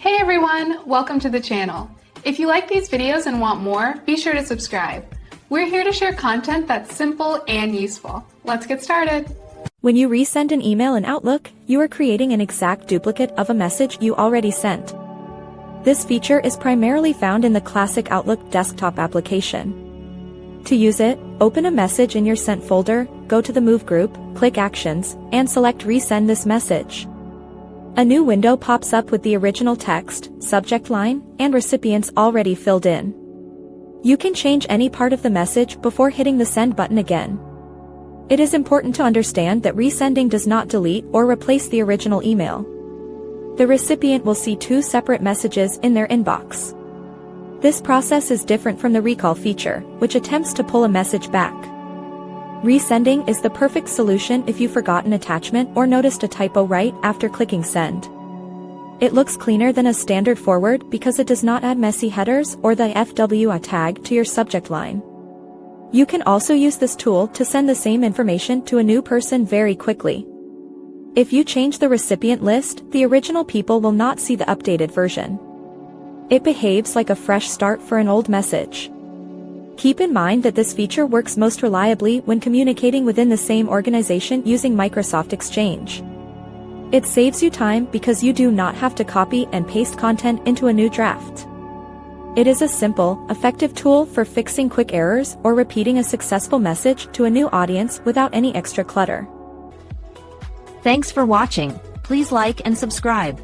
Hey everyone, welcome to the channel. If you like these videos and want more, be sure to subscribe. We're here to share content that's simple and useful. Let's get started. When you resend an email in Outlook, you are creating an exact duplicate of a message you already sent. This feature is primarily found in the classic Outlook desktop application. To use it, open a message in your Sent folder, go to the Move group, click Actions, and select Resend this message. A new window pops up with the original text, subject line, and recipients already filled in. You can change any part of the message before hitting the Send button again. It is important to understand that resending does not delete or replace the original email. The recipient will see two separate messages in their inbox. This process is different from the recall feature, which attempts to pull a message back. Resending is the perfect solution if you forgot an attachment or noticed a typo right after clicking send. It looks cleaner than a standard forward because it does not add messy headers or the FWA tag to your subject line. You can also use this tool to send the same information to a new person very quickly. If you change the recipient list, the original people will not see the updated version. It behaves like a fresh start for an old message. Keep in mind that this feature works most reliably when communicating within the same organization using Microsoft Exchange. It saves you time because you do not have to copy and paste content into a new draft. It is a simple, effective tool for fixing quick errors or repeating a successful message to a new audience without any extra clutter. Thanks for watching. Please like and subscribe.